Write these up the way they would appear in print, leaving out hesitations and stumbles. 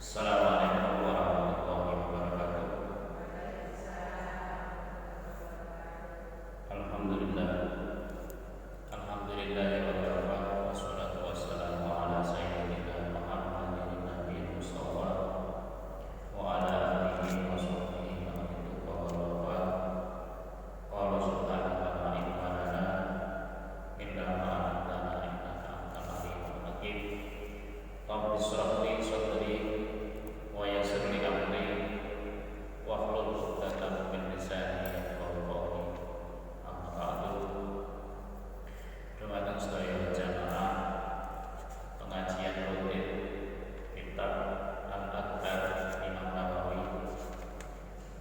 Assalamualaikum warahmatullahi wabarakatuh. Alhamdulillah, alhamdulillah wa kafa, wassalatu wassalamu ala sayyidina Muhammadin nabiyil mustafa wa ala alihi wa sahbihi wa man ittaba'a wa qala subhanahu wa ta'ala illa ma 'allamtana innaka antal alimul hakim. Rabbi shrah li sadri wa yassir li amri wahlul 'uqdatam min lisani yafqahu qawli. Amma ba'du. Dumateng sedaya jamaah pengajian rutin kitab Al-Adhkar Imam Nawawi.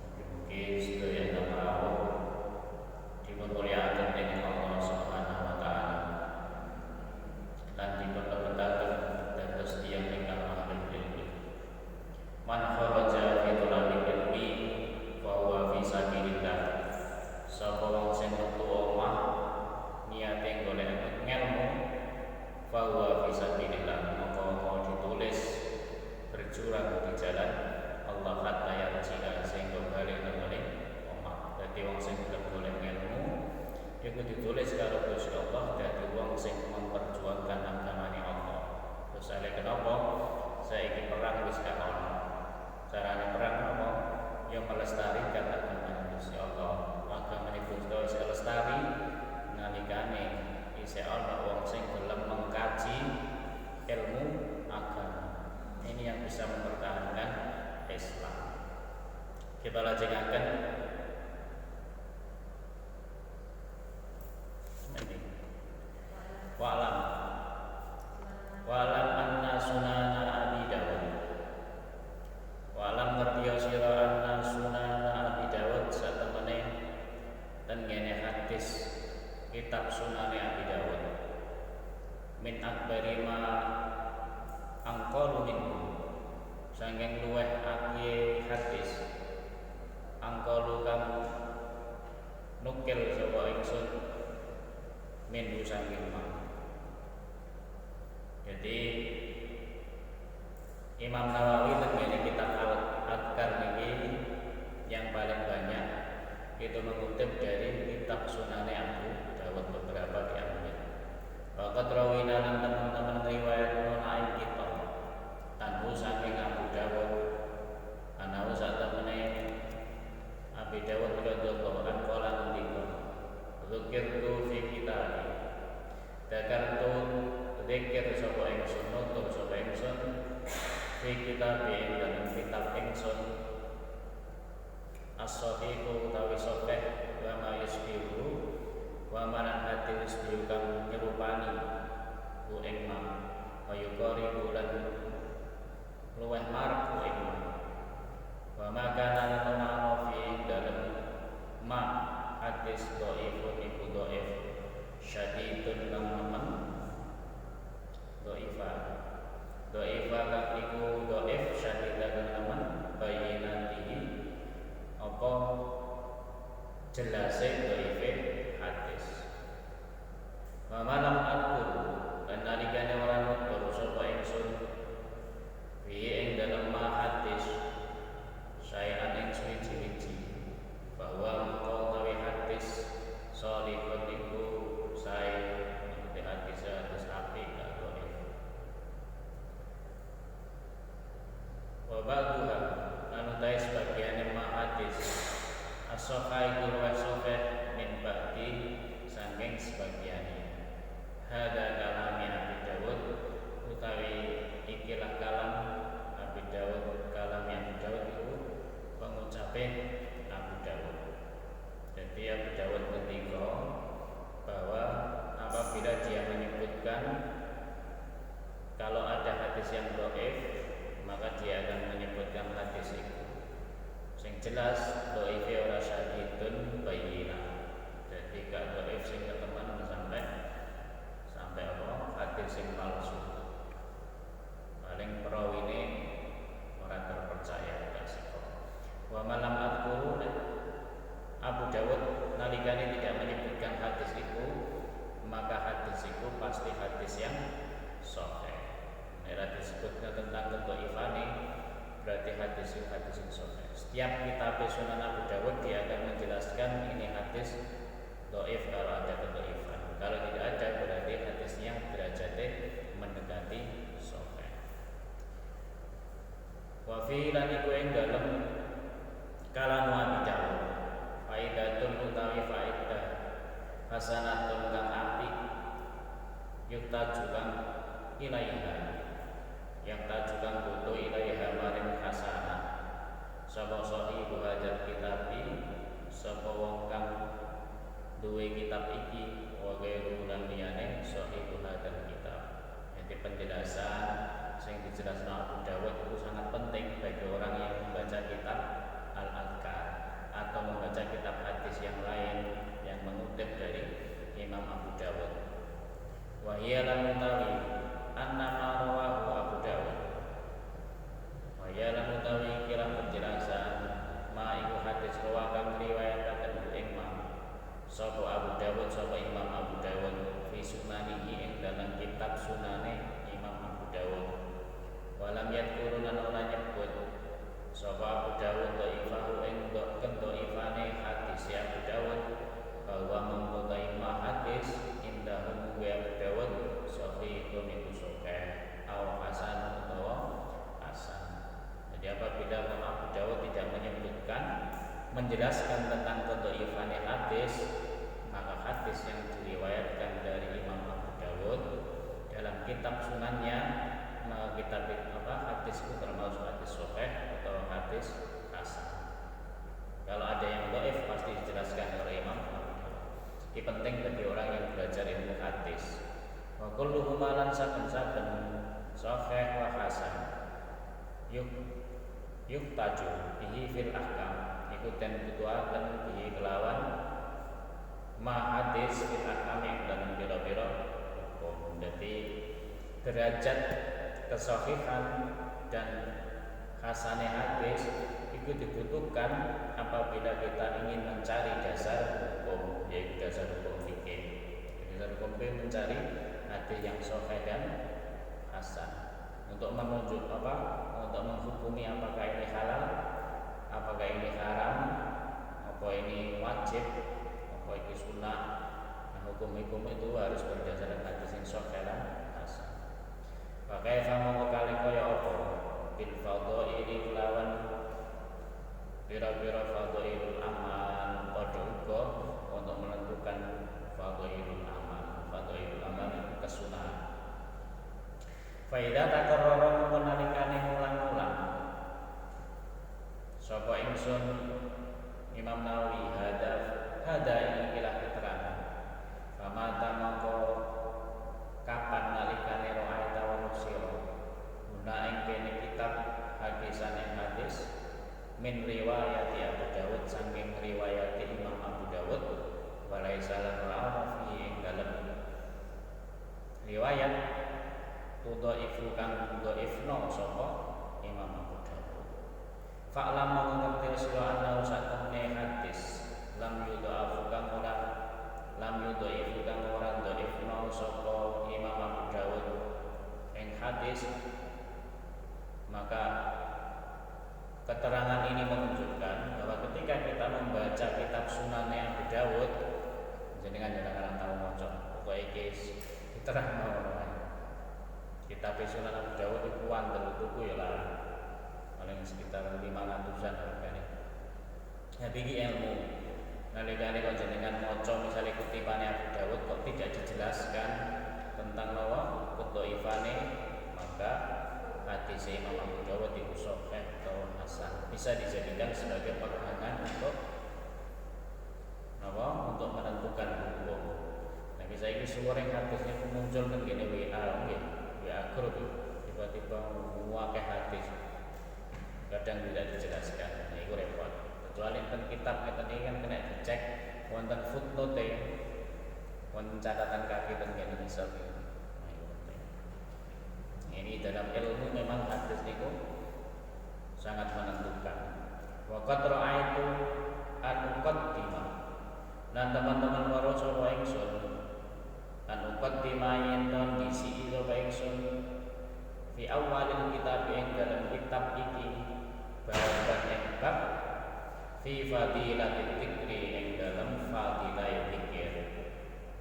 Mugi-mugi sedaya rawuh dipunmulyakaken dening Allah Subhanahu wa taala lan dipunlebetaken dados tiyang ingkang ahli ilmu. Man kharaja fi thalabil ilmi fa huwa fi sabilillah. Sapa wong sing metu omah niate golek ngelmu fa huwa fi sabilillah, maka mau ditulis berjuang di jalan Allah hatta yarji'a, sehingga balik nang omah. Dadi wong sing golek ngelmu iku ditulis karo Gusti Allah dadi wong sing memperjuangkan agamane Allah. Terus kenapa? Saiki perang wis gak ono. Carane perang apa? Yang melestarikan agama Gusti Allah. Agama Gusti Allah wis lestari nalikane isih ana wong sing gelem mengkaji ilmu agama. Ini yang bisa mempertahankan Islam. Kita lanjutkan ini. Walam anna sunana Abi Dawud. Walam ngertiya sira anna sunana Abi Dawud satemene ten ngene hadis kitab Sunane Abi Dawud min akbari ma angqalu minhu, sanging luweh akeh hadis angqalu kang nukil sapa ingsun minhu sanging ma. Jadi Imam Nawawi dengan kitab Al-Adhkar ini yang paling banyak itu mengutip dari kitab Sunane Abu Dawud, beberapa diambil. Waqad rawina lan teman-teman riwayat menaik kita tanhu saking Abu Dawud anahu satemene Abi Dawud radhiyallahu anhu qala ngendika dzikirtu fi kitabi dakartu dzikir sapa ingsun nutur sapa ingsun fi kitabi dalam kitab ingsun as-sahihu utawi sahih wa ma yusbihu wa man hati yusbihu kang nyerupani ku ing ma wa yuqari bulan luweh marek ku ing ma wa ma kana ana fi dalam ma hadis dhaifun iku dhaif syadidun kang nemen Do'ifa kang iku do'if syadidah kang nemen bayinatihi apa jelase do'ife hadis. Wa malam atur lan nalikane ora nutur sapa ingsun piye ing dalem hadis saean ing suwi-wiji bahwa engkau tawi hadis shalihun iku sae di hadis apik gak do'if. Wa ba'duha lan utai sebagian hadis as-sahih iku luwih sahih min ba'di saking sebagiane. Hada kalami Abi Dawud utawi ikilah kalam Abi Dawud, kalami Abi Dawud itu pengucape Abu Dawud. Jadi Abu Dawud ketika bahwa apabila dia menyebutkan kalau ada hadis yang dhaif, maka dia akan menyebutkan hadis itu sing jelas dhaif ora syadidun bayyinah. Jadi gak dhaif sing keteman sampai apa hadis sing palsu. Paling perawine ora terpercaya gak siko. Wa malam adkuru Abu Dawud nalikane tidak menyebutkan hadis itu, maka hadis itu pasti hadis yang sahih. Era disebutnya tentang kedhaifane hadis yang sahih. Setiap kitab Sunan Abu Dawud dia akan menjelaskan ini hadis dhaif kalau ada kedhaifan. Kalau tidak ada berarti hadisnya derajatnya mendekati sahih. Wa fi lan iku ing dalem kalam Abi Dawud faidatun utawi faidah hasanatun kang apik yuktajukan ilaiha yang tajukan butuh ilaiha maring hasanah sapa sahibu hadzal kitabi sapa wong kang duwe kitab iki wa ghairu lan liyane sahibu hadzal kitab. Jadi penjelasan yang dijelaskan Abu Dawud itu sangat penting bagi orang yang membaca kitab Al-Adhkar atau membaca kitab hadis yang lain yang mengutip dari Imam Abu Dawud. Wa hiya lam tawi anna ma rawahu Abu Dawud. Wa hiya lam tawi kira penjelasan ma iku hadis rawakan riwayataken Imam sapa Abu Dawud sapa Imam Abu Dawud fi sunanihi ing dalam kitab sunane Imam Abu Dawud. Walam yadkurun an ora nyebut sapa Abu Dawud dhaifahu ing dhaifane hadis ya Abu Dawud bahwa mempunyai hadis indahum wa Abu Dawud sahihun itu sahih atau hasan atau hasan. Jadi apabila Abu Dawud tidak menyebutkan menjelaskan tentang kedhaifane hadis, maka hadis yang diriwayatkan dari Imam Abu Dawud dalam kitab sunannya, kitab hadis itu termasuk hadis sahih atau hadis hasan. Kalau ada yang dhaif pasti dijelaskan oleh Imam Abu Dawud. Ini penting bagi orang yang belajar ilmu hadis. Wa kulluhum lan saben-saben sahih wa hasan yuk taju bihi fil ahkam iku den butuhaken bihi kelawan ma hadis fil ahkam yang dalam biro-biro hukum. Jadi derajat kesahihan dan hasannya hadis itu dibutuhkan apabila kita ingin mencari dasar hukum, yaitu dasar hukum fikih. Dasar hukum fikih mencari hadis yang sahih dan hasan untuk menunjuk untuk menghukumi apakah ini halal, apakah ini haram, apa ini wajib, apa ini sunnah. Nah, hukum-hukum itu harus berdasarkan hadis yang sahih dan hasan. Pakai sama kali kaya apa bil fadhaili lawan bira-bira fadhailul amal padha uga untuk menentukan fadhailul amal kesunahan. Fa idza takarrara menalikane mulang-mulang sapa ingsun Imam Nawawi hada ikilah keterangan famata mongko kapan nalikane ro'aita wa nusira guna ing kene kitab hadisan ing hadis min riwayat Abu Dawud saking riwayat Imam Abu Dawud walaisa lahu fi ing dalem riwayat tudhaifu kang dhaifno sapa Imam Abu Dawud. Fa'lam mongko sira ana satemene hadis lam yudhaifu kang ora dhaifno sapa Imam Abu Dawud ing hadis, maka keterangan ini menunjukkan bahwa ketika kita membaca kitab Sunannya Abu Dawud, jenengan jarang tahu maca pokoke iki diterangno kitab Sunan Abu Dawud itu wandel tuku ya lah paling sekitar 500-an harganya. Jadi ini ilmu nalikane kok jenengan maca misalnya kutipane Abu Dawud kok tidak dijelaskan tentang bahwa kedhaifane, maka hadis Imam Abu Dawud itu sahih atau hasan bisa dijadikan sebagai pegangan untuk menentukan hukum. Nah, saya ini suara yang hadisnya muncul kan gini WA grup tiba-tiba muake hadis kadang tidak dijelaskan. Nah, itu repot. Kecuali tentang kitab ini kan kena dicek wonten footnote, wonten catatan kaki dan gini misalnya. Ini dalam ilmu memang hadis itu sangat menentukan. Waqat ra'aitu an-muqaddimah. Dan teman-teman waro sapa ingsun an-muqaddimah yen disi sapa ingsun fi awalil kitab ing dalam kitab iki bab fi fadilatil dzikri ing dalam fadilah dzikir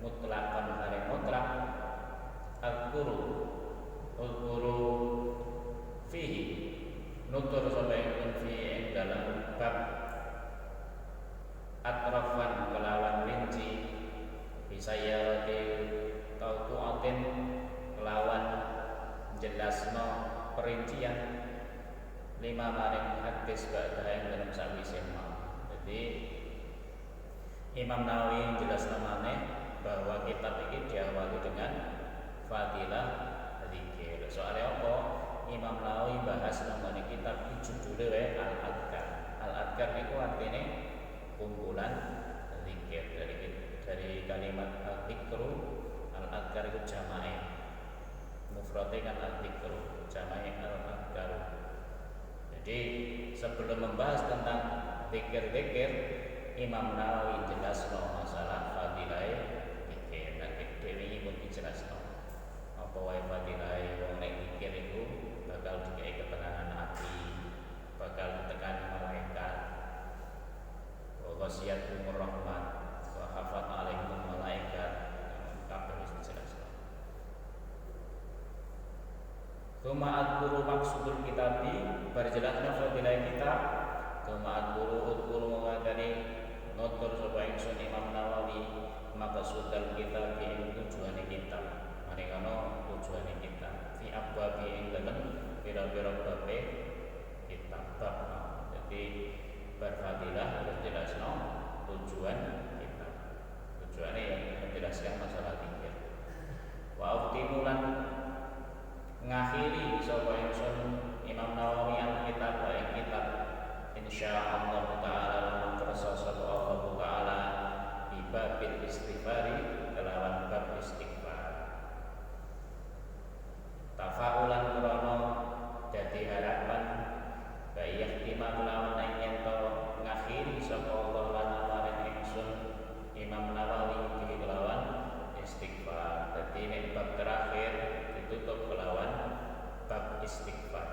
mutlaqan kare mutlak al-guru fihi nutur sapa ingkun fi ing dalam bab atrafan kelawan rinci bisayati tautuatin kelawan jelasno perincian lima maring hadis ba'da yang dalam sawise ma. Jadi Imam Nawawi jelasno maneh bahwa kitab ini diawali dengan fadilah dzikir. Soalnya apa? Imam Nawawi bahas nang kitab iki judule wae Al-Adkar. Al-Adkar niku artine kumpulan zikir dari kalimat al-dzikru. Al-Adkar itu jamae. Mufrade kan al-dzikru, jamae al-adkar. Jadi sebelum membahas tentang zikir-zikir, Imam Nawawi jelasno masalah fadilah zikir. Nek dhewe iki pun dijelasno. Apa wae fadilah wong nek zikir iku bakal dikai ketenangan hati, bakal ditekani malaikat. Wa ghasyiatumur rahmat wa hafat alaikum malaikat. Kabeh wis dijelasno. Tuma adkuru maksudul kitabi berjelasnya fadilah kitab. Tuma adkuru mengadani notor sapa ingsun Imam Nawawi maqsudul kitab ing tujuane kitab. Manekana tujuane kitab fi abwabi ing dalem pira-pira babe kitab bab. Jadi berfadilah berjelasno tujuan kitab. Tujuane yang menjelaskan masalah zikir. Wa uftimulan ngakhiri sapa ingsun Imam Nawawi al-kitab wa ing kitab insyaallah taala lamun kersa sapa Allah taala bi babil istighfari kelawan bab istighfar tafaulan krono dadi harapan bayah timah kelawan ing ento ngakhiri sapa Allah lan maring ingsun Imam Nawawi di kelawan istighfar. Dadi nek bab terakhir ditutup kelawan bab istighfar.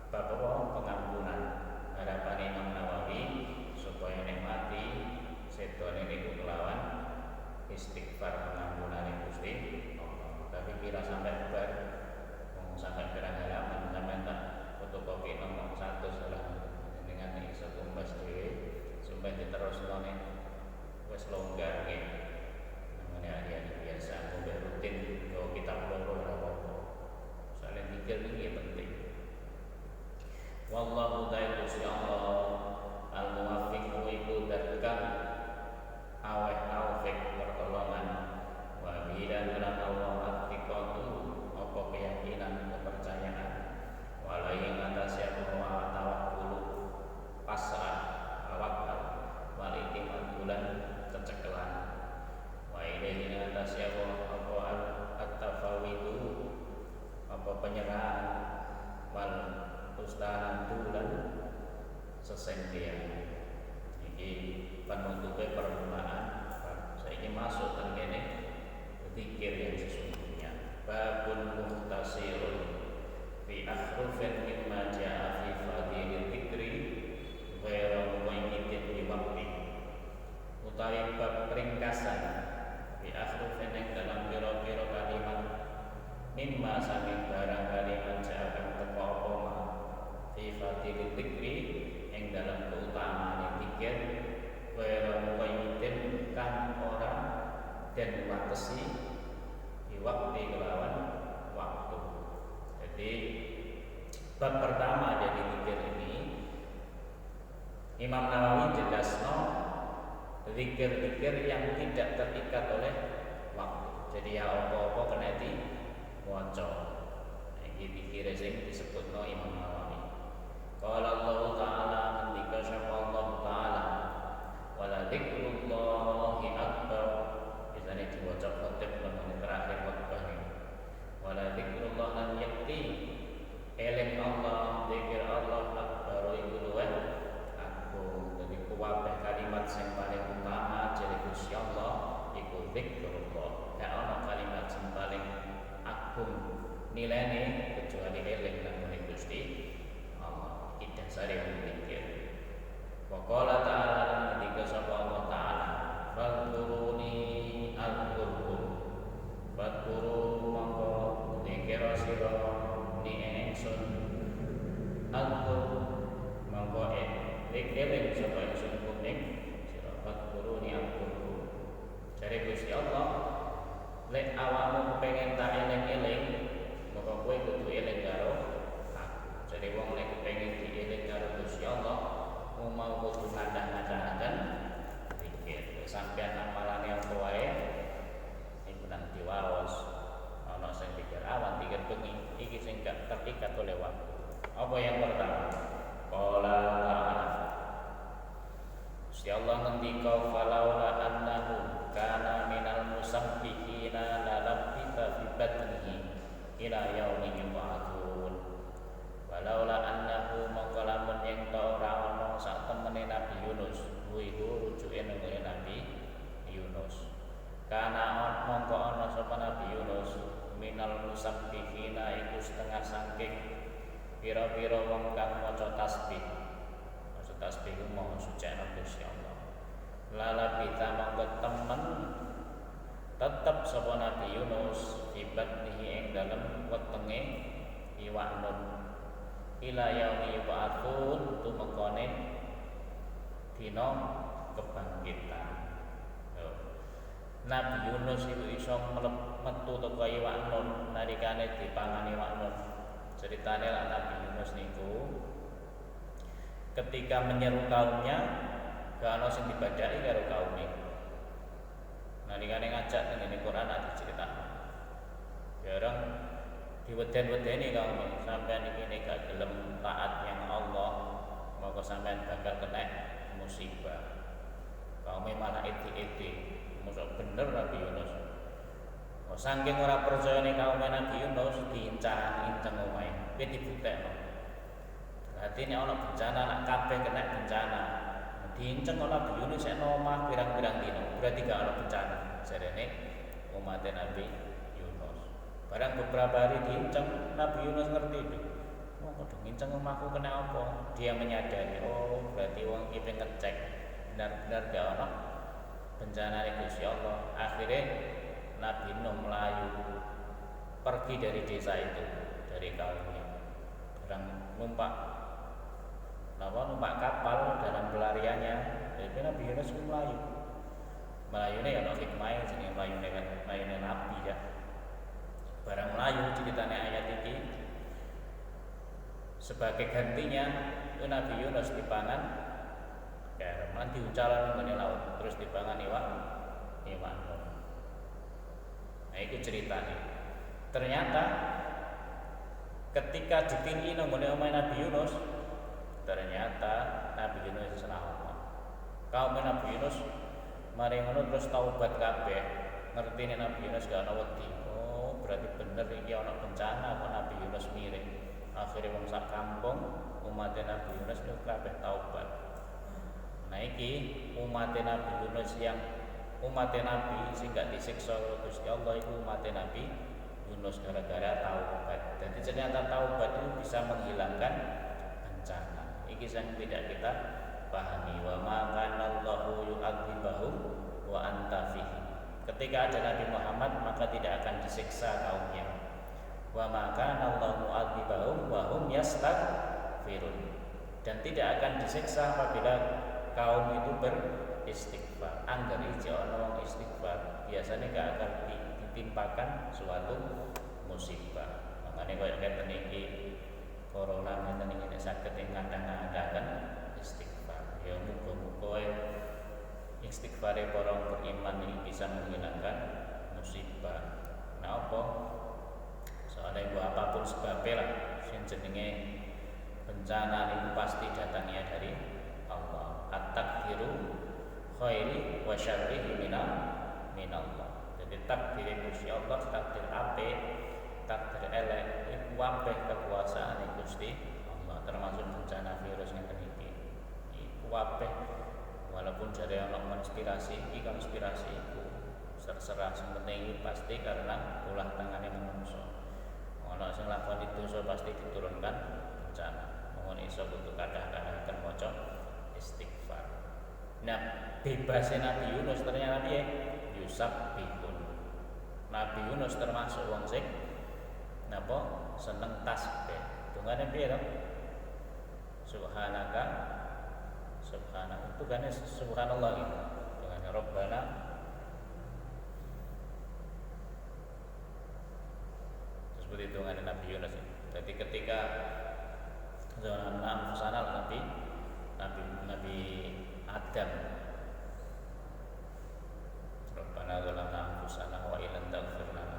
Bab pengampunan. Harapan Imam Nawawi supaya nikmati sedone niku kelawan istighfar pengampunan Gusti Allah. Tapi kira sampai bar sampai pirang halaman sampai tak fotokopi nomor 1 salah dengan iso tumbas dhewe supaya diterusno ning wis longgar nggih. Namanya hari-hari biasa ngombe rutin kalau kitab loro ora apa-apa. Soalnya zikir iki penting. Wallahu ta'ala Allah al-muwaffiq iku datkan aweh taufik pertolongan wa bidan lan Allah atiqatu apa keyakinan kepercayaan walai ngatasi apa tawakkul pasrah tawakal walitimad bulan kecekelan wa ilaihi ngatasi apa at-tafawidu apa penyerahan wal ustanan bulan sesengkian. Iki penutupnya permulaan. Saiki masuk tengene zikir yang sesungguhnya. Babun muhtasirun fi akhrufin mimma ja'a fi fadilil dzikri ghairu mumayyitin bi waqti. Utawi bab ringkasan fi akhrufin ing dalam pira-pira kalimat mimma saking barang kalimat ja'a teko apa fi fadilil dzikri ing dalam keutamaan zikir wa muqayyitin kan orang dan watesi di waktu kelawan waktu. Jadi bab pertama dari zikir ini Imam Nawawi jelasno zikir-zikir yang tidak terikat oleh waktu. Jadi ya apa-apa kena diwaca. Iki zikir sing disebutno Imam Nawawi. Qala Allah Ta'ala ketika sapa Allah Ta'ala wala dzikrullahi akbar. Bisane diwaca khotib lan terakhir khotbah ini. Wala dzikrullah lan yakti eling Allah zikir Allah akbar iku luwih agung. Dadi kuwabeh kalimat sing paling utama jare Gusti Allah iku zikrullah. Gak ana kalimat sing paling agung nilainya kecuali eling lan Gusti Allah. Tidak sare mikir. Wa qala ta'ala ngendika sapa Allah taala, "Fadhkuruni azkurkum." Fadhkuru mongko dikira sira ni ingsun. Azkur mongko eling sapa ingsun ing sira. Fadhkuruni azkurkum. Jare Gusti Allah, lek awakmu pengen tak eling-eling, maka kowe kudu eling karo aku. Jadi wong lek pengen dieling karo Gusti Allah, mau kudu ngadah-ngadahaken zikir. Sampeyan amalane apa wae iku nang diwaos. Ana sing pikir awan, pikir bengi, iki sing gak terikat oleh waktu. Apa yang pertama? Qala ta'ala. Gusti Allah ngendika, "Falaula annahu kana minal musabbihina la labbita fi batnihi ila yaumi yub'atsun." Walaula annahu mongko lamun yen ta ora ana sak temene Nabi Yunus, iku rujuke nang Nabi Yunus. Kana mongko ana sapa Nabi Yunus minal musabbihina iku setengah saking pira-pira wong kang maca tasbih. Maca tasbih ku mau sucikna Gusti Allah. Lala kita mongko temen tetep sapa Nabi Yunus ibadnihi ing dalem wetenge iwak nun. Ila yaumi yub'atsun tumekane dina kebangkitan. Nabi Yunus itu iso metu teko iwak nun nalikane dipangan iwak nun. Ceritane lah Nabi Yunus niku ketika menyeru kaumnya gak ana sing dibadaki karo kaume. Nalikane ngajak ning Quran ada cerita. Jarang diweden-wedeni kaum sampean iki gak gelem taat yang Allah, maka sampean bakal kena musibah. Kaum malah eti-eti, mosok bener Nabi Yunus. Saking ora percayane kaum Nabi Yunus diincang-incang omahe, kowe dibuktekno. Berarti nek ana bencana nak kabeh kena bencana. Diinceng Nabi Yunus nek omah pirang-pirang dino, berarti gak ana bencana. Jarene umat Nabi barang beberapa hari diinceng, Nabi Yunus ngerti itu. Oh, kok nginceng omahku kena apa? Dia menyadari, oh berarti wong iki ngecek benar-benar gak ono bencana Gusti Allah. Akhirnya Nabi Nuh melayu pergi dari desa itu, dari kaumnya. Barang numpak kapal dalam pelariannya, jadi Nabi Yunus melayu. Melayune ya ono hikmah jenenge melayune Nabi ya. Barang melayu ceritane ayat ini sebagai gantinya Nabi Yunus dipangan garam lan diuncalan nang laut terus dipangan iwak. Nah itu ceritanya. Ternyata ketika ditinggi nang omahe Nabi Yunus, ternyata Nabi Yunus selamat. Kaum Nabi Yunus mari ngono terus taubat kabeh. Ngertine Nabi Yunus gak ana wedi. Berarti bener iki ana bencana apa Nabi Yunus mirip. Akhire wong sak kampung umat Nabi Yunus itu kabeh taubat. Nah iki umat Nabi Yunus yang umat Nabi sing gak disiksa Gusti Allah iku umat Nabi Yunus gara-gara taubat. Jadi ternyata taubat itu bisa menghilangkan bencana. Iki sing tidak kita pahami. Wa ma kana Allahu yu'adzibahum wa anta fihi. Ketika ada Nabi Muhammad maka tidak akan disiksa kaumnya. Wa maka Allah mu'adzibahum wa hum yastaghfirun. Dan tidak akan disiksa apabila kaum itu beristighfar. Angger iki ana wong istighfar, biasanya gak akan ditimpakan suatu musibah. Makanya kaya ngeten iki corona ngeten iki saged ngandhang-andhahaken istighfar. Ya muga-muga istighfare para beriman ini bisa menghilangkan musibah. Nah apa? Soalnya apapun sebabnya lah, sing jenenge bencana itu pasti datangnya dari Allah. At-takdiru khairi wa syarrihi minallah. Jadi takdir Gusti Allah, takdir apik, takdir elek iku kabeh kekuasaan Gusti Allah, termasuk bencana virus ngeten iki. Iku kabeh walaupun dari ana konspirasi iki itu terserah sing penting pasti karena ulah tangane manusia. Ana sing lakoni dosa pasti diturunkan bencana. Mohon bisa kudu kadah-kadahaken maca istighfar. Nah, bebasnya Nabi Yunus ternyata piye? Yusabbihun. Nabi Yunus termasuk wong sing napa seneng tasbih. Dungane piye to? Subhanaka subhanallah. Itu kan subhanallah gitu. Dengan Rabbana seperti itu dengan Nabi Yunus. Jadi ketika zaman anfusana Nabi Adam, Rabbana zalamna anfusana wa illam taghfir lana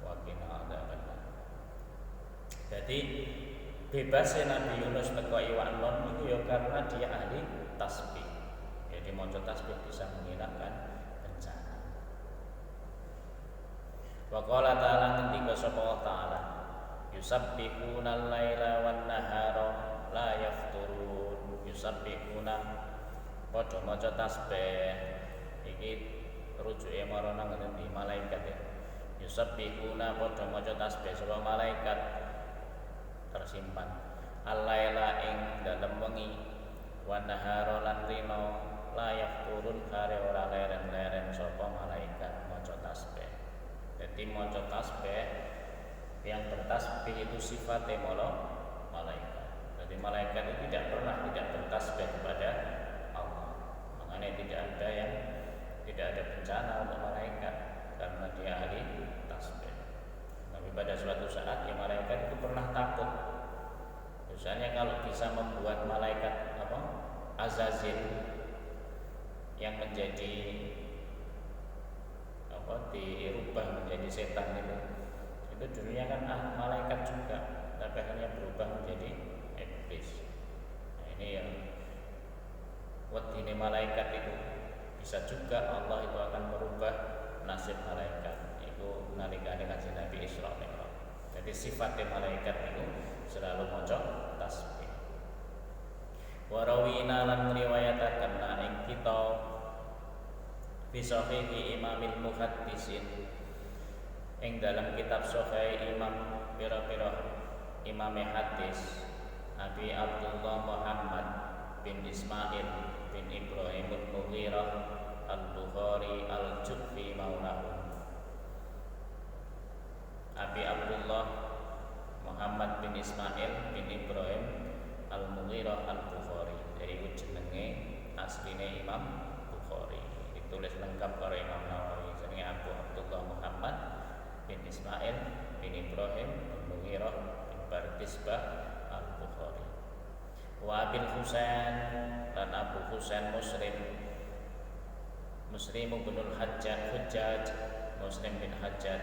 wa qina adzabannar. Jadi bebasnya Nabi Yunus teko iwak lon itu ya karena dia ahli tasbih. Jadi maca tasbih bisa menghilangkan bencana. Wa qala ta'ala ngendika sapa Allah Ta'ala yusabbihuna al-laila wan nahara la yafturun. Yusabbihuna padha maca tasbih iki rujuke marana ngendi malaikat ya. Yusabbihuna padha maca tasbih sapa malaikat tersimpan al-laila ing dalem wengi wan nahara lan rina la yafturun kare ora leren-leren sapa malaikat maca tasbih. Jadi maca tasbih yang bertasbih itu sifatnya malaikat. Jadi malaikat itu tidak pernah tidak bertasbih kepada Allah. Makanya tidak ada bencana untuk malaikat karena dia ahli tasbih. Tapi pada suatu saat ya malaikat itu pernah takut. Misalnya kalau bisa membuat malaikat Azazil yang menjadi dirubah menjadi setan itu dulunya kan malaikat juga, tapi hanya berubah menjadi iblis. Nah, ini yang wedine malaikat itu bisa juga Allah itu akan merubah nasib malaikat. Itu nalikane kanjeng Nabi Isra Mi'raj. Jadi sifatnya malaikat itu selalu maca tasbih. Warawina lan riwayataken ing kita fi sahihi Imamil Muhaddisin ing dalam kitab Sahih Imam pira-pira Imam hadis Abi Abdullah Muhammad bin Ismail bin Ibrahim al-Mughirah al-Bukhari al-Jufi maulahu. Abi Abdullah Muhammad bin Ismail bin Ibrahim al-Mughirah al-Bukhari. Jadi itu jenenge asline Imam Bukhari. Ditulis lengkap karo Imam Nawawi. Jenenge Abu Abdullah Muhammad bin Ismail bin Ibrahim bin Mughirah bin Bardisbah al-Bukhari. Wa Abil Husain dan Abu Husain Muslim bin Hujjaj Muslim bin Hajjaj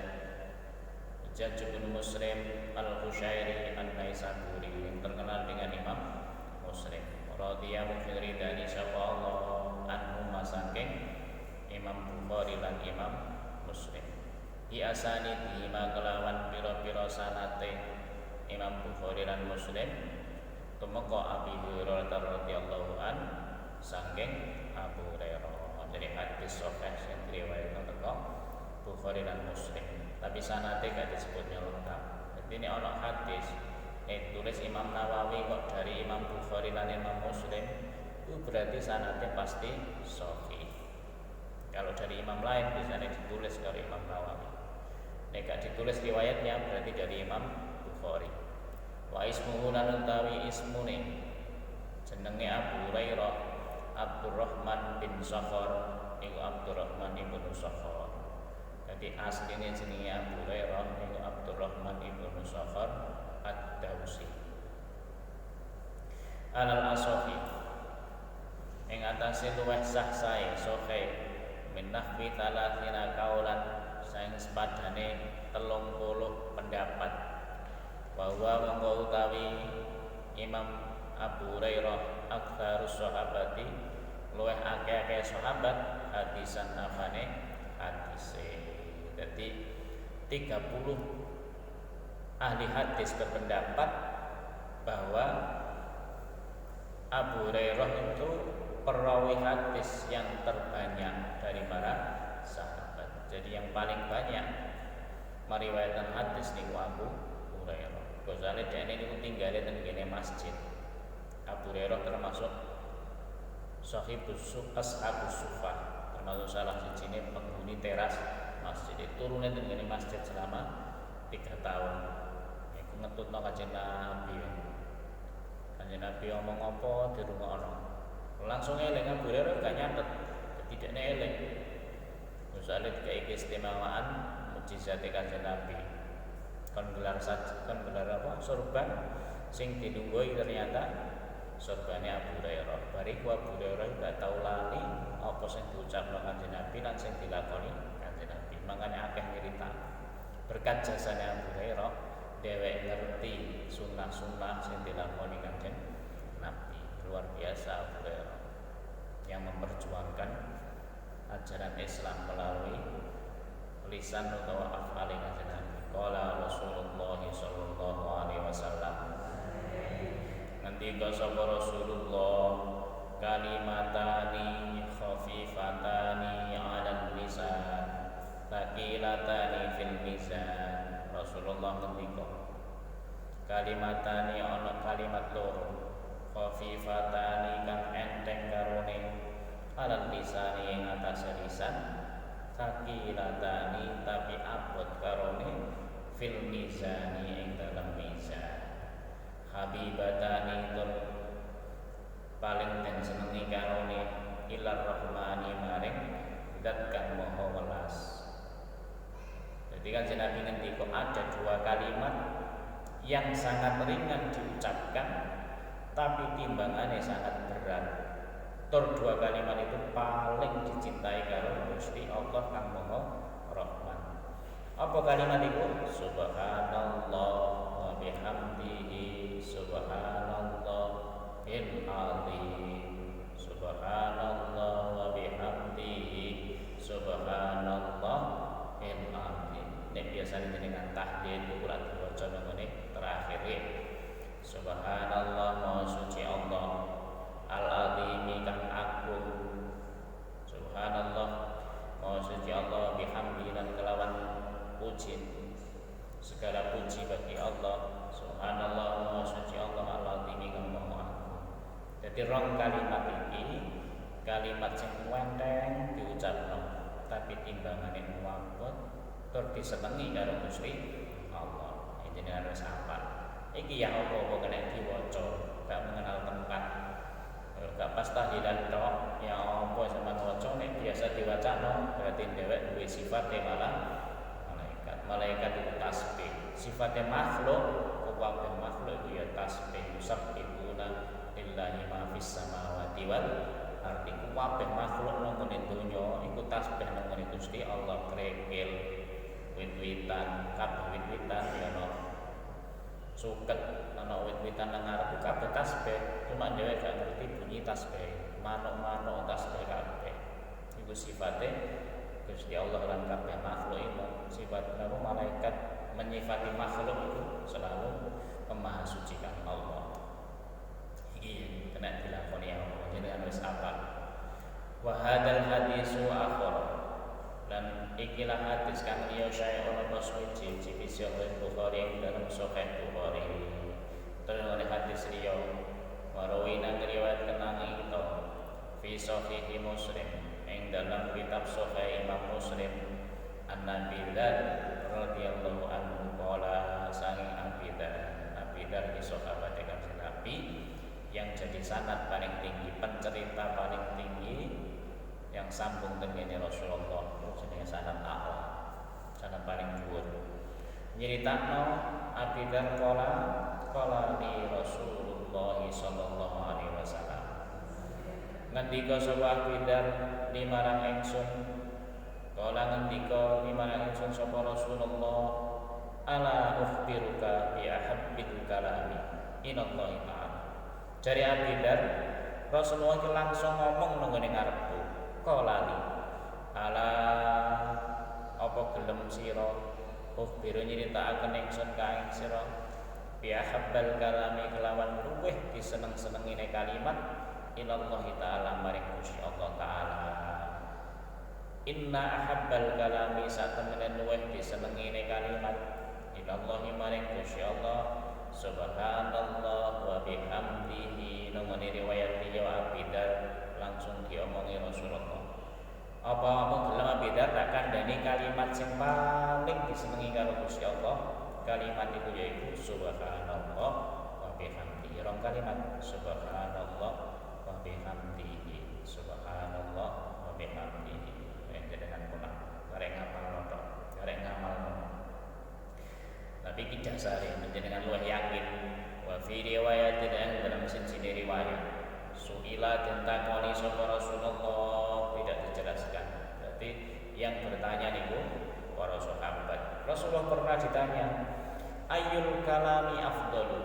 bin Muslim al-Husyairi an-Naisaburi yang terkenal dengan Imam Muslim. Radhiyallahu anhu dari sapa Allah anhu saking Imam Bukhari lan Imam Muslim. Biasani dihima kelawan pira-pira sanate Imam Bukhari lan Muslim tumeka Abi Hurairah radhiyallahu an saking Abu Hurairah. Jadi hadis sahih sing diriwayatkan teko Bukhari lan Muslim. Tapi sanate gak disebutnya lengkap. Jadi ini ana hadis tulis Imam Nawawi kok dari Imam Bukhari lan Imam Muslim, itu berarti sanate pasti sahih. Kalau dari imam lain biasanya ditulis dari Imam Nawawi. Nek gak ditulis riwayatnya berarti dari Imam Bukhari. Wa ismuhu lan utawi ismune jenenge Abu Hurairah Abdurrahman bin Sakhar, iku Abdurrahman bin Sakhar. Jadi aslinya jenenge Abu Hurairah iku Abdurrahman bin Sakhar Ad-Dausi. Alal asofi ing atase luweh sah sae sahih min nahwi talatina kaulan saing sepadane 30 pendapat bahwa monggo utawi Imam Abu Hurairah aktsarus sahabati luweh akeh-akeh sahabat hadisan apane hadise. Jadi 30 ahli hadis berpendapat bahwa Abu Hurairah itu perawi hadis yang terbanyak dari para sahabat. Jadi yang paling banyak meriwayatkan hadis niku Abu Hurairah. Gozale dene niku tinggale teng kene masjid. Abu Hurairah termasuk ashabus sufah, termasuk salah sijine penghuni teras masjid. Turune teng masjid selama 3 tahun. Iku ngetutno Kanjeng Nabi. Kanjeng Nabi ngomong apa dirungokno. Langsung eling Abu Hurairah gak nyatet, tidak eling. Misalnya kayak keistimewaan mukjizat Kanjeng Nabi. Kon gelar apa? Sorban sing dilunggui ternyata sorbane Abu Hurairah. Bariku Abu Hurairah gak tau lali apa sing diucapno Kanjeng Nabi lan sing dilakoni Kanjeng Nabi. Makanya akeh nyerita. Berkat jasane Abu Hurairah, dheweke ngerti sunah-sunah sing dilakoni Kanjeng Nabi. Luar biasa Abu Hurairah yang memperjuangkan ajaran Islam melalui lisan atau af'al Kanjeng Nabi. Qala Rasulullah sallallahu alaihi wasallam. Ngendika sapa Rasulullah, kalimatani khafifatani 'alal lisan, thaqilatani fil mizan. Rasulullah ngendika, kalimatani ana kalimat loro, khafifatani kang enteng karone, 'alal lisani ing atase lisan, thaqilatani tapi abot karone, fil mizani ing dalam mizan. Habibatani tur paling den senengi karone, ilar rahmani maring zat kang maha welas. Jadi kan Nabi ngendika ada 2 kalimat yang sangat ringan diucapkan tapi timbangannya sangat berat. Tur 2 kalimat itu paling dicintai karo Gusti Allah kang maha rahman. Apa kalimat itu? Subhanallah wa bihamdihi, subhanallahil azim, subhanallah wa bihamdihi, subhanallahil azim. Nek biasane jenengan tahlil kula diwaca nang terakhir. Subhanallah maha suci Allah, al-azim kang agung. Subhanallah maha suci Allah, bihamdi lan kelawan puji, segala puji bagi Allah. Subhanallah maha suci Allah, al-azim kang maha agung. Jadi rong kalimat ini kalimat sing enteng diucapno tapi timbangane muwabot tur disenengi karo Gusti Allah. Ini harus hafal. Iki ya apa-apa kena diwaca, gak mengenal tempat. Gak pas tahlilan tok, ya apa sampean waca nek biasa diwacano berarti dhewek duwe sifate malah malaikat. Malaikat itu tasbih. Sifatnya makhluk, kabeh makhluk itu ya tasbih. Yusabbihuna lillahi ma fis samawati wal ardi. Kabeh makhluk nang ngene donya iku tasbih nang ngene Gusti Allah. Krekil, wit-witan, kabeh wit-witan ya ono suket, ana wit-witan nang ngarep kabeh tasbih, cuma dhewe gak ngerti bunyi tasbih. Manuk-manuk tasbih kabeh. Iku sifate Gusti Allah lan kabeh makhluk itu. Sifat napa malaikat menyifati makhluk itu selalu memahasucikan Allah. Iki kena dilakoni Allah. Jadi harus apa? Wa hadzal hadisu akhir. Dan ikilah hadis kang liya saya ana suci fi Sahih Bukhari dalam Sahih Bukhari. Terus oleh hadis liya warawi nang riwayat kenang itu fi Sahih Muslim ing dalam kitab Sahih Imam Muslim An-Nabi radhiyallahu anhu qala sang Abi Dzar di sahabat Kanjeng Nabi yang jadi sanad paling tinggi, pencerita paling tinggi yang sambung dengan Rasulullah. Jenenge sanad a'la, sanad paling dhuwur. Nyeritakno Abi Dzar qala li Rasulullah sallallahu alaihi wasallam. Ngendika sapa Abi Dzar limarang ingsun, qala ngendika limarang ingsun sapa Rasulullah, ala ukhbiruka bi ahabbil kalami inallahi ta'ala. Jari Abi Dzar, Rasulullah ki langsung ngomong nang ngene ngarepku. Qala li ala apa gelem sira ukhbiru nyritakaken ingsun ka ing sira bi ahabbal kalami kelawan luweh diseneng-senengine kalimat ilallahi ta'ala maring Gusti Allah taala. Inna ahabbal kalami satemene luweh disenengine kalimat ilallahi maring Gusti Allah subhanallah wa bihamdihi ngene riwayat dia Abidar langsung diomongi Rasulullah. Apa mung gelem Abidar tak kandhani kalimat sing paling disenengi karo Gusti Allah. Kalimat itu yaitu subhanallah wa bihamdihi. Rong kalimat subhanallah wa bihamdihi. Subhanallah wa bihamdihi. Dengan punah karek ngapal noto, karek ngamal noto. Tapi iki dasare menjenengan luwih yakin. Wa fi riwayat dalam siji riwayat suila tentakoni sapa Rasulullah tidak dijelaskan. Berarti yang bertanya niku para sahabat. Rasulullah pernah ditanya, ayyul kalami afdalu?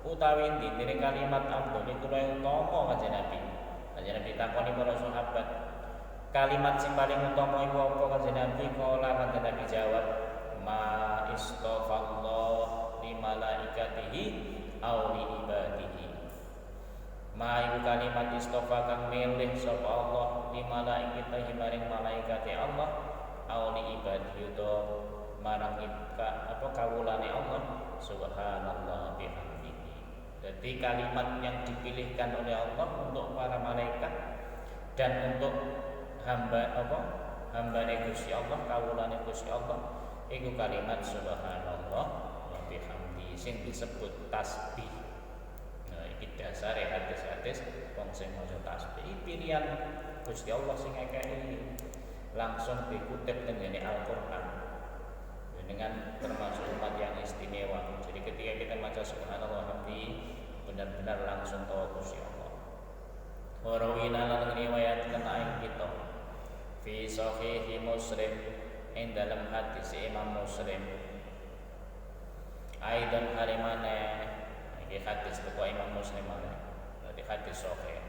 Utawi ndine kalimat afdal iku luwih utama kanjeng Nabi. Kanjeng Nabi takoni para sahabat, kalimat sing paling utama iku apa kanjeng Nabi? Kala kanjeng Nabi jawab, ma istafallah li malaikatihi aw li ibadihi. Ma iku kalimat istofa kang milih sapa Allah li malaikatihi maring malaikate Allah aw li ibadihi to marang kawulane Allah subhanallah bihamdihi. Jadi kalimat yang dipilihkan oleh Allah untuk para malaikat dan untuk hambane Gusti Allah, kawulane Gusti Allah iku kalimat subhanallah wa bihamdihi sing disebut tasbih. Nah, iki dasare hadis-hadis wong sing maca tasbih. Pilihan Gusti Allah sing ngekeki langsung dikutip dengan Al-Qur'an. Dengan termasuk umat yang istimewa. Jadi ketika kita baca subhanallah hamdi benar-benar langsung tahu Gusti Allah. Wa rawina lan riwayatkan aing kita fi sahih Muslim ing dalam hadis Imam Muslim. Aidan harimane iki hadis teko Imam Muslim ana. Dadi hadis sahih.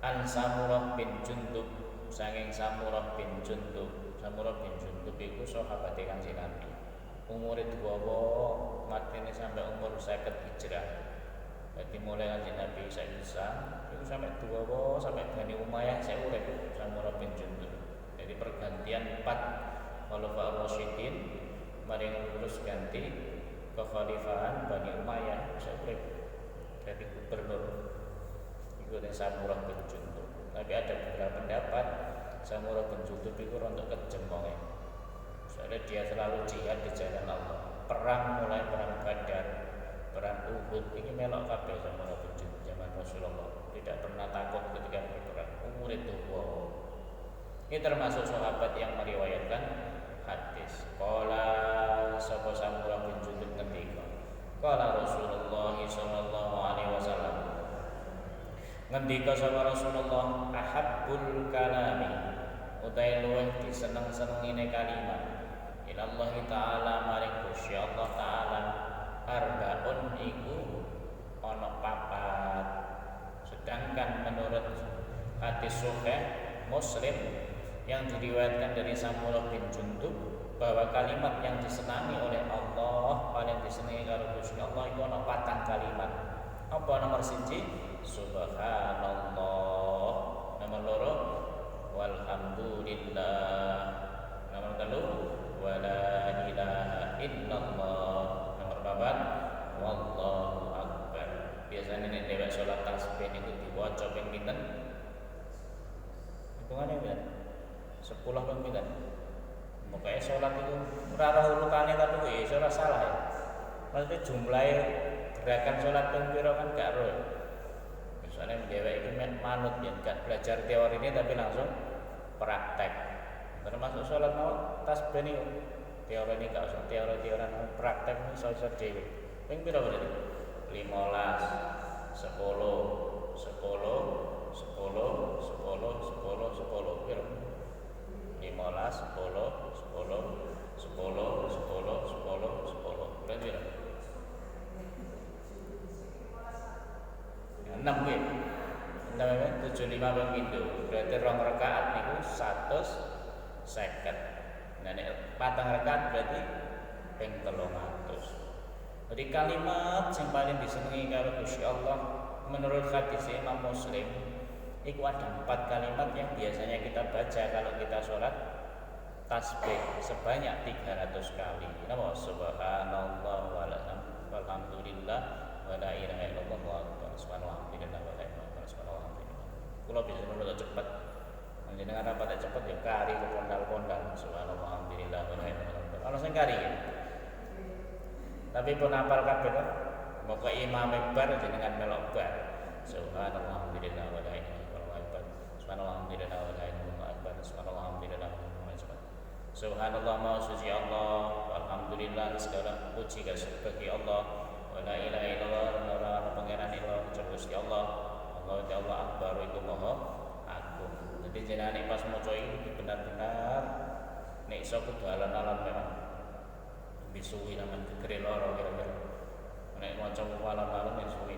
An Samurah bin Jundub saking Samurah bin Jundub. Samurah bin Jundub iku sahabat Kanjeng Nabi. Umure dawa, matine sampai umur 50 hijrah. Jadi mulai Kanjeng Nabi Isa itu sampai dawa sampai Bani Umayyah saya urip Samurah bin Jundub. Jadi pergantian 4 Khalifah Rasyidin mari lulus ganti kekhalifahan Bani Umayyah saya urip jadi gubernur. Iku Samurah bin Jundub. Tapi ada beberapa pendapat Samurah bin Jundub itu rontok kejem wonge. Soalnya dia selalu jihad di jalan Allah. Perang mulai perang Badar, perang Uhud ini melok kabeh Samurah bin Jundub zaman Rasulullah. Tidak pernah takut ketika berperang. Umur itu ini termasuk sahabat yang meriwayatkan hadis. Qala sapa Samurah bin Jundub ngendika. Qala Rasulullah sallallahu alaihi wasallam. Ngendika sapa Rasulullah, ahabbul kalami utai luweh diseneng-senengine kalimat ilallah taala maring Gusti Allah taala arbaun iku ana papat. Sedangkan menurut hadis sahih Muslim yang diriwayatkan dari Samurah bin Jundub bahwa kalimat yang disenangi oleh Allah paling disenangi karo Gusti Allah itu ana 4 kalimat. Apa nomor 1? Subhanallah. Nomor 2 walhamdulillah. Nomor 3 wala ilaha illallah. Nomor 4 wallahu akbar. Biasanya nek dhewek salat tasbih niku diwaca ping pinten? Hitungane pinten? 10 ping pinten? Pokoke salat itu ora roh urutane tapi kok iso ora salah ya. Maksudnya jumlahe gerakan salat ping pira kan gak roh. Misalnya dhewek iki manut yen gak belajar teori ini tapi langsung praktek. Termasuk salat mau tasbih niku. Teori ini gak usah teori-teori praktek iso dhewe. Ping pira berarti? 15 10 10 10 10 10 10 10 pira? 15 10 10 10 10 10 10 10 berarti pira? 6 nggih. 6 75 ping pindho. Berarti 2 rakaat niku 150. Nah nek 4 rakaat berarti ping 300. Jadi kalimat yang paling disenangi karo Gusti Allah menurut hadis Imam Muslim itu ada 4 kalimat yang biasanya kita baca kalau kita sholat tasbih sebanyak 300 kali. Napa? Subhanallah walhamdulillah wala ilaha illallah wa subhanallah. kula bisa rada cepet. Jenengan rapat cepet ya kari ke pondal-pondal. Subhanallah alhamdulillah wa la ilaha illallah. Ana sing kari ya. Tapi pun hafal kabeh to. Moko imam bar jenengan melok bar. Subhanallah alhamdulillah wa la ilaha illallah. Subhanallah alhamdulillah wa la ilaha illallah. Subhanallah alhamdulillah wa la ilaha illallah. Subhanallah maha suci Allah, alhamdulillah segala puji bagi Allah. Wa la ilaha illallah, ora ana pangeran ila Gusti Allah. Allah ta Allah akbar iku maha agung. Jadi jenengan pas maca iki benar-benar nek iso kudu alon-alon memang bisuwi nang gegere loro kira-kira. Nek maca alon-alon nek suwi.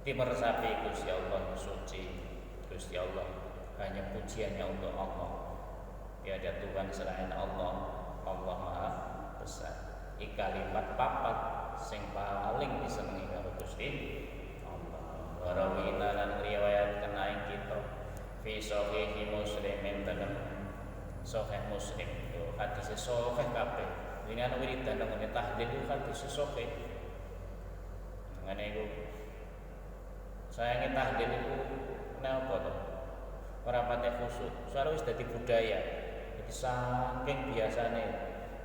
Dimeresapi Gusti Allah suci. Gusti Allah hanya pujiannya untuk Allah. Tiada Tuhan selain Allah. Allah Maha Besar. Iki kalimat papat sing paling disenengi karo Gusti Allah. Warawina lan riwayatkeun aing kita fi sahih Muslim dalam sahih Muslim. Yo hadis sahih kabeh. Ini ana wiridan nang tahlil itu hadis sahih. Ngene iku sayange tahlil itu napa to? Ora patek khusyuk. Soale wis dadi budaya. Jadi saking biasane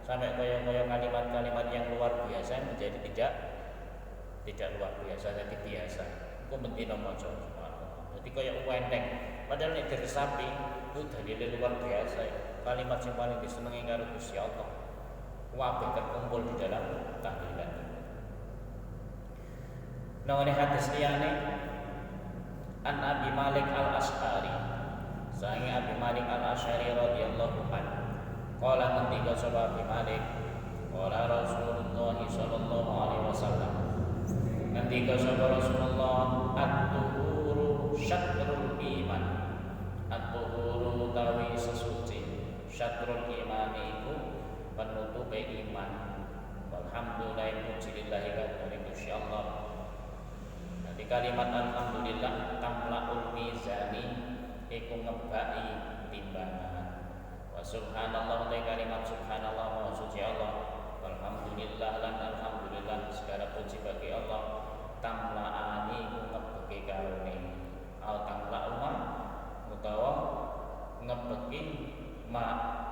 sampai kaya-kaya kalimat-kalimat yang luar biasa menjadi tidak luar biasa, jadi biasa. Iku mentino maca. Jadi kaya wenteng. Padahal nek diresapi itu dalile luar biasa. Kalimat sing paling disenengi karo Gusti Allah. Kabeh terkumpul di dalam tahlilan. Nah, ini hadis liyane An Abi Malik Al-Asy'ari. Sange Abi Malik Al-Asy'ari radhiyallahu anhu. Qala ngendika sapa Abi Malik, qala Rasulullah sallallahu alaihi wasallam. Ngendika sapa Rasulullah, at-tuhuru syatrul iman. At-tuhuru tawi sesuci. Syatrul iman iku penutupe iman. Walhamdulillah puji-lillahi kabeh Gusti Allah. Nanti kalimat alhamdulillah tamlaul mizani iku ngebaki timbangan. Wa subhanallah te kalimat subhanallah wa suci Allah. Walhamdulillah lan alhamdulillah segala puji bagi Allah. Tamlaani iku ngebeki karone. Au tamlauma utawa ngebeki ma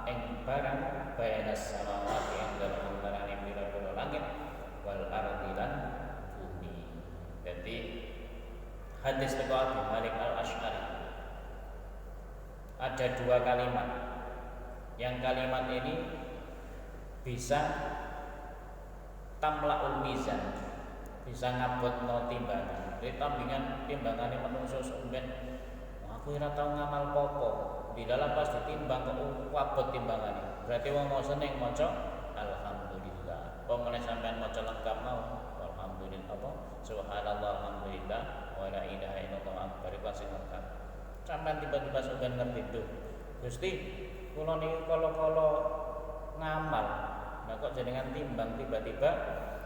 ing barang bayanas samawati yang dalam antarané pira-pira langit wal ardi lan bumi. Jadi hadis teko Abu Malik Al-Asy'ari ada dua kalimat. Yang kalimat ini bisa tamlaul mizan, bisa ngabotno timbangan. Jadi timbangannya menungso sampeyan aku ora tau ngamal popo. Di dalam pas ditimbang kok abot timbangannya. Berarti wong mau seneng maca alhamdulillah. Apa meneh sampean maca lengkap mau alhamdulillah apa subhanallah alhamdulillah wa la ilaha illallah akbar sing lengkap. Sampai tiba-tiba sudah ngerti itu Gusti kula niki kala-kala ngamal nah kok jenengan timbang tiba-tiba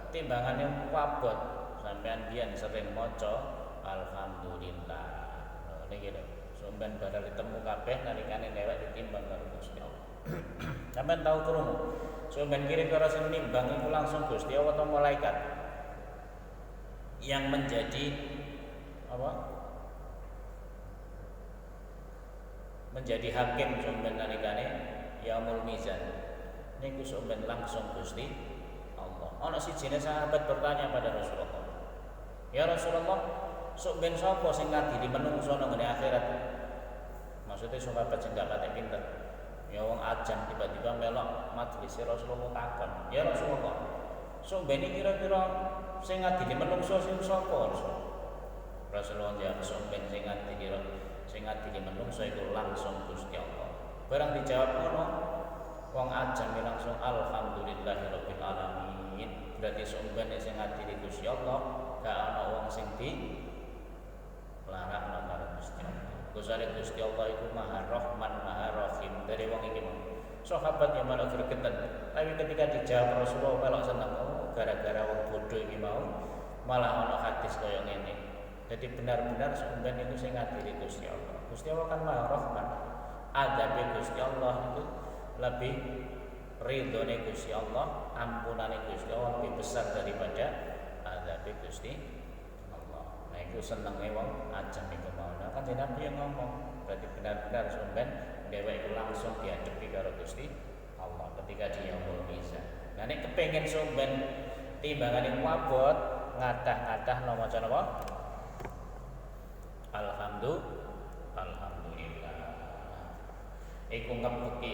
timbangannya abot sampean biyen sering maca alhamdulillah niki lho sampean badal ditemu kabeh nalikane lewat ditimbang karo Gusti Allah sampean tahu krungu sampean kira-kira sing nimbang iku langsung Gusti Allah atau malaikat yang menjadi apa menjadi hakim sampeyan nalikane yaumul mizan niku sampeyan langsung Gusti Allah. Ana sijine sahabat bertanya pada Rasulullah, "Ya Rasulullah, sampeyan sapa sing ngadili menungso nang akhirat?" Maksudnya sahabat sing gak patek pinter. Ya wong ajan tiba-tiba melok majelis Rasulullah takon, "Ya Rasulullah, sampeyan iki kira-kira sing ngadili menungso sing sapa?" Rasulullah jawab, "Sampeyan sing ngadili menungso iku langsung Gusti Allah." Barang dijawab ngono, wong ajam langsung alhamdulillahirabbil alamin. Berarti sampeyan sing ngadili Gusti Allah, gak ana wong sing dilarang karo Gusti Allah. Gusti Allah iku Maha Rahman, Maha Rahim. Dari wong iki mau. Sahabat yang malah gregetan. Tapi ketika dijawab Rasulullah kalau seneng, gara-gara wong bodoh iki mau malah ana hadis kaya ngene. Jadi benar-benar sampeyan itu sing ngadili Gusti Allah. Gusti Allah kan Maha Rahman. Adabe Gusti Allah itu lebih ridhone Gusti Allah, ampunane Gusti Allah lebih besar daripada adabe Gusti Allah. Nah, iku senenge wong ajeng iku mau. Nah, Kanjeng Nabi yang ngomong, berarti benar-benar sampean dhewek iku langsung dihadapi karo Gusti Allah ketika di yaumul mizan. Nah nek kepengin sampean timbangane kuwabot, ngadah-ngadah maca napa? Alhamdulillah. Iku ngebeki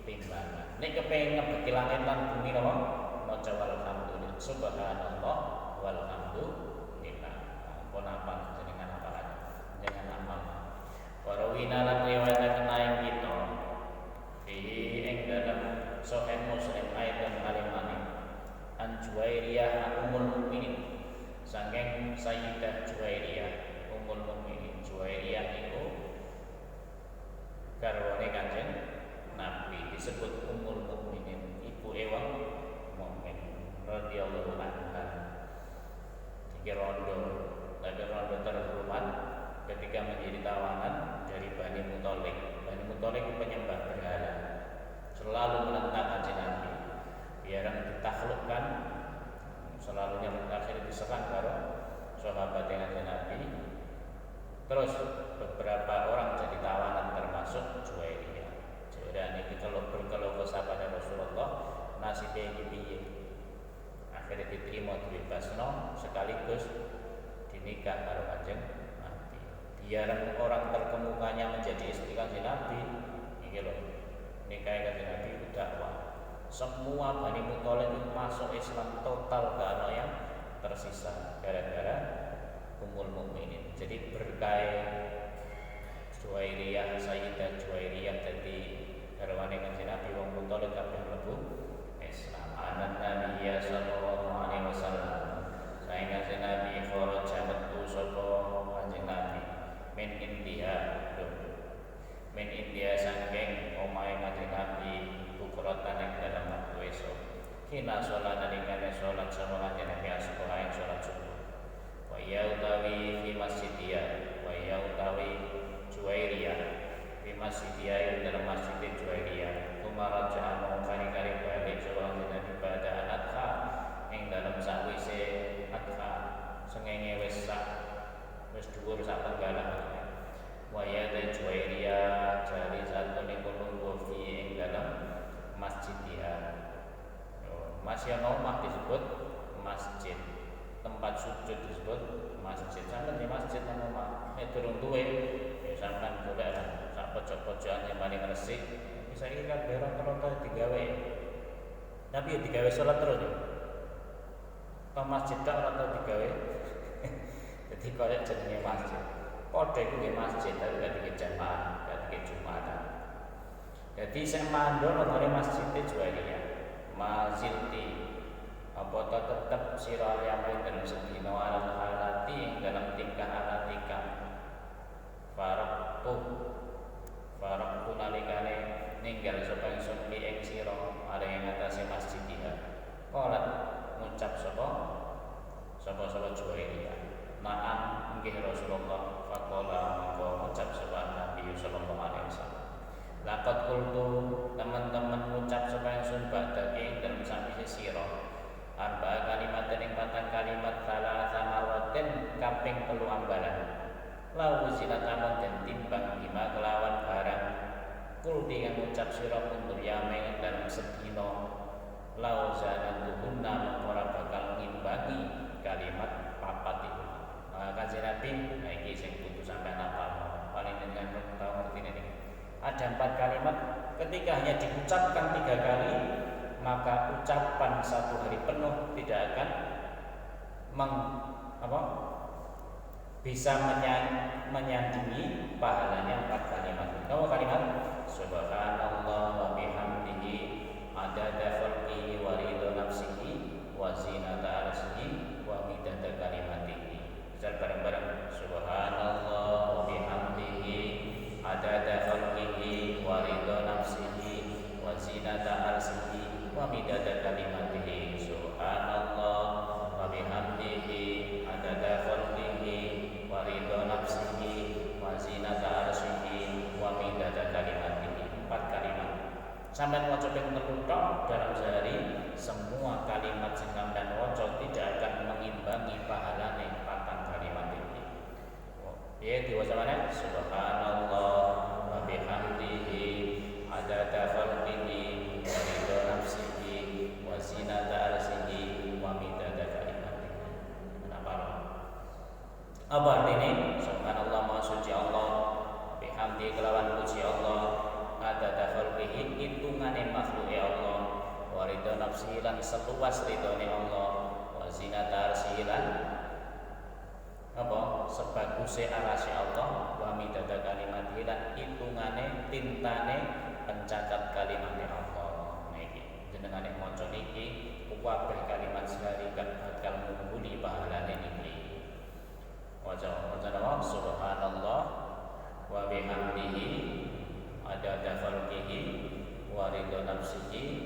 timbangan. Nek kepengin ngebeki langit lan bumi napa? Maca alhamdulillah. Subhanallah walhamdulillah. Pun apa jenengan apalan? Jenengan amal. Para winalan riwayat lain kita. Ing dalam Sahih Muslim ayat yang kalimane An Juwairiyah Ummul Mukminin. Saking Sayyidah Juwairiyah Ummul Mukminin. Juwairiyah itu garwane Kanjeng Nabi, disebut Ummul Mukminin, ibu ewang mukmin radhiyallahu anha. Tiga rondo terhormat ketika menjadi tawanan dari Bani Muthalib. Bani Muthalib itu penyembah berhala, selalu menentang Kanjeng Nabi. Biarang ditaklukkan, selalu yang terakhir diserang karo sahabat Kanjeng Nabi. Terus beberapa orang jadi tawanan termasuk Juwairiyah. Jadi kita berkeluh kesah pada Rasulullah, nasibnya iki piye? Akhirnya diterima dibebasno sekaligus dinikah karo Kanjeng Nabi. Biar orang terkemukanya menjadi istri Kanjeng Nabi, iki lho. Nikah Kanjeng Nabi itu dakwah. Semua Bani Muthalib itu masuk Islam total, gak ada yang tersisa gara-gara Ummul Mukminin. Jadi berkah Juwairiyah, Sayyidah Juwairiyah jadi garwane Kanjeng Nabi wong Muthalib kabeh mlebu Islam. Anan Nabi sallallahu alaihi wasallam. Saing Kanjeng Nabi kharaja metu sapa Kanjeng Nabi min India. Min India saking omahe Kanjeng Nabi bukratan ing dalam waktu esuk. Kina salat nalikane salat sama Kanjeng Nabi asubuh ing salat subuh. Wa ya utawi fi masjidiya, wa ya utawi Juwairiyah fi masjidiya ing dalam masjid Juwairiyah. Kumaraja mau kali-kali balik salat Nabi pada adha ing dalam sakwise adha sengenge wis dhuwur sak penggalan. Wa ya Juwairiyah jari satu niku fi ing dalam masjid dia. Masih yang omah disebut masjid, tempat sujud disebut masjid. Sampai di masjid nang omah, durung duwe, ya sampean golek lah sak pojok-pojokan yang paling resik. Bisa iki kan berang-berang digawe. Tapi ya digawe salat terus ya. Ke masjid tak ora digawe. Jadi koyo jenenge masjid. Padha iku nggih masjid, tapi gak dikit jamaah, gak dikit Jumatan. Jadi saya mandor nang masjid Juwairiyah. Mazilti apa tetep sira yamin dalam sedina alam halati dalam tingkah alatika. Faraktu nalikane ninggal sapa ingsun ki ing sira ada ing atase masjid dia. Qalat ngucap sapa Juwairiyah. Naam nggih Rasulullah. Faqala monggo ngucap sapa Nabi sallallahu alaihi wasallam. Laqad qultu teman-teman ngucap sapa ingsun ba'da ing dalem sawise sira. Arba kalimat ing patang kalimat salah samaratin kaping 3 ambalan. Lau zilat amun den timbang bima kelawan barang. Kulti kang ngucap sira untuk yamin dalem sedina. Lau zanatuhunna ora bakal ngimbangi kalimat papat itu. Kanjeng Nabi iki sing kudu sampeyan hafal. Paling dengan tau ngerti ini. Ada 4 kalimat, ketika hanya diucapkan 3 kali, maka ucapan 1 hari penuh tidak akan bisa menyandingi pahalanya 4 kalimat. Nomor kalimat Subhanallah wa bihamdihi adada khalqihi wa ridha nafsihi wa zinata arsyihi wa midada kalimatihi. Bisa bareng-bareng Subhanallah wa bihamdihi adada khalqihi wa ridha nafsihi wa zinata arsyihi wa midada kalimatihi. Subhanallah wa bihamdihi adada khalqihi wa ridha nafsihi wa zinata arsyihi wa midada kalimatihi. 4 kalimat. Sampai waca ping 3 dalam sehari, semua kalimat sing sampeyan waca tidak akan mengimbangi pahalane 4 kalimat ini. subhanallah wa bihamdihi adada khalqihi wa ridha nafsihi wa zinata arsihi wa midada kalimatihi. Kenapa? Apa artinya? Subhanallah, maha suci Allah, bihamdi kelawan puji Allah, adada khalqihi hitungane makhluke Allah, wa ridha nafsihi lan seluas ridhone Allah, wa zinata arsihi lan apa sebaguse arasy Allah, wa midada kalimat lan hitungane tintane pencacat kalimat Allah. Niki jenengane maca niki kabeh kalimat sehari bakal ngumpuli pahalane niki. Wajah subhanallah wa bihamdihi adada khalqihi wa ridha nafsihi